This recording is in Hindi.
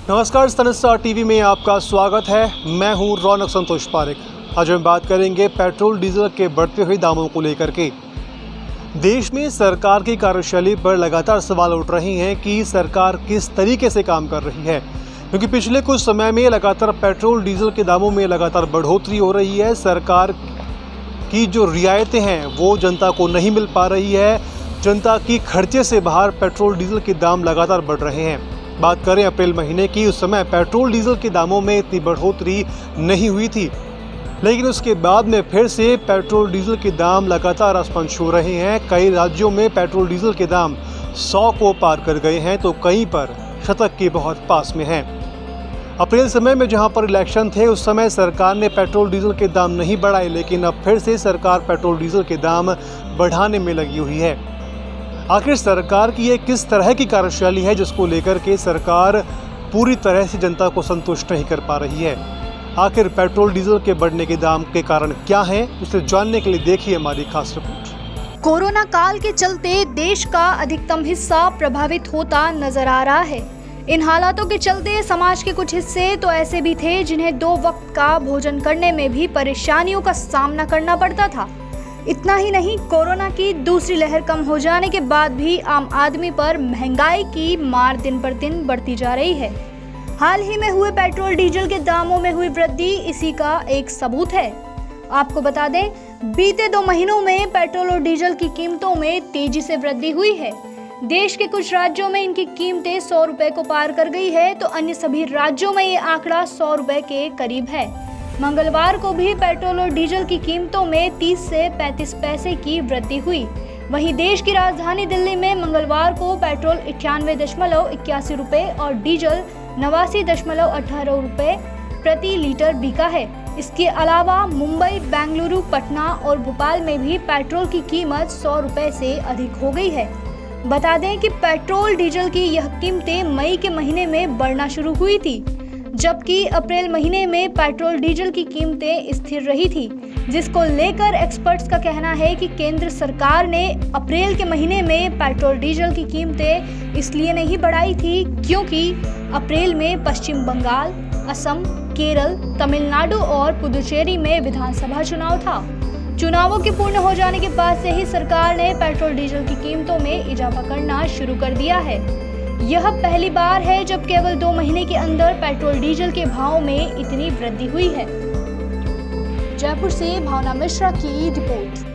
नमस्कार, सन स्टार टीवी में आपका स्वागत है। मैं हूं रौनक संतोष पारेख। आज हम बात करेंगे पेट्रोल डीजल के बढ़ते हुए दामों को लेकर के। देश में सरकार की कार्यशैली पर लगातार सवाल उठ रहे हैं कि सरकार किस तरीके से काम कर रही है, क्योंकि पिछले कुछ समय में लगातार पेट्रोल डीजल के दामों में लगातार बढ़ोतरी हो रही है। सरकार की जो रियायतें हैं वो जनता को नहीं मिल पा रही है। जनता की खर्चे से बाहर पेट्रोल डीजल के दाम लगातार बढ़ रहे हैं। बात करें अप्रैल महीने की, उस समय पेट्रोल डीजल के दामों में इतनी बढ़ोतरी नहीं हुई थी, लेकिन उसके बाद में फिर से पेट्रोल डीजल के दाम लगातार आसमान छू रहे हैं। कई राज्यों में पेट्रोल डीजल के दाम 100 को पार कर गए हैं, तो कहीं पर शतक के बहुत पास में हैं। अप्रैल समय में जहां पर इलेक्शन थे, उस समय सरकार ने पेट्रोल डीजल के दाम नहीं बढ़ाए, लेकिन अब फिर से सरकार पेट्रोल डीजल के दाम बढ़ाने में लगी हुई है। आखिर सरकार की ये किस तरह की कार्यशैली है जिसको लेकर के सरकार पूरी तरह से जनता को संतुष्ट नहीं कर पा रही है? आखिर पेट्रोल डीजल के बढ़ने के दाम के कारण क्या हैं, उसे जानने के लिए देखिए हमारी खास रिपोर्ट। कोरोना काल के चलते देश का अधिकतम हिस्सा प्रभावित होता नजर आ रहा है। इन हालातों के चलते समाज के कुछ हिस्से तो ऐसे भी थे जिन्हें 2 वक्त का भोजन करने में भी परेशानियों का सामना करना पड़ता था। इतना ही नहीं, कोरोना की दूसरी लहर कम हो जाने के बाद भी आम आदमी पर महंगाई की मार दिन पर दिन बढ़ती जा रही है। हाल ही में हुए पेट्रोल डीजल के दामों में हुई वृद्धि इसी का एक सबूत है। आपको बता दें, बीते 2 महीनों में पेट्रोल और डीजल की कीमतों में तेजी से वृद्धि हुई है। देश के कुछ राज्यों में इनकी कीमतें 100 रुपए को पार कर गई है, तो अन्य सभी राज्यों में ये आंकड़ा 100 रुपए के करीब है। मंगलवार को भी पेट्रोल और डीजल की कीमतों में 30 से 35 पैसे की वृद्धि हुई। वहीं देश की राजधानी दिल्ली में मंगलवार को पेट्रोल 98.81 रुपए और डीजल 89.18 रुपए प्रति लीटर बिका है। इसके अलावा मुंबई, बेंगलुरु, पटना और भोपाल में भी पेट्रोल की कीमत 100 रुपए से अधिक हो गई है। बता दें कि पेट्रोल डीजल की यह कीमतें मई के महीने में बढ़ना शुरू हुई थी, जबकि अप्रैल महीने में पेट्रोल डीजल की कीमतें स्थिर रही थी, जिसको लेकर एक्सपर्ट्स का कहना है कि केंद्र सरकार ने अप्रैल के महीने में पेट्रोल डीजल की कीमतें इसलिए नहीं बढ़ाई थी क्योंकि अप्रैल में पश्चिम बंगाल, असम, केरल, तमिलनाडु और पुदुचेरी में विधानसभा चुनाव था। चुनावों के पूर्ण हो जाने के बाद से ही सरकार ने पेट्रोल डीजल की कीमतों में इजाफा करना शुरू कर दिया है। यह पहली बार है जब केवल 2 महीने के अंदर पेट्रोल डीजल के भाव में इतनी वृद्धि हुई है। जयपुर से भावना मिश्रा की रिपोर्ट।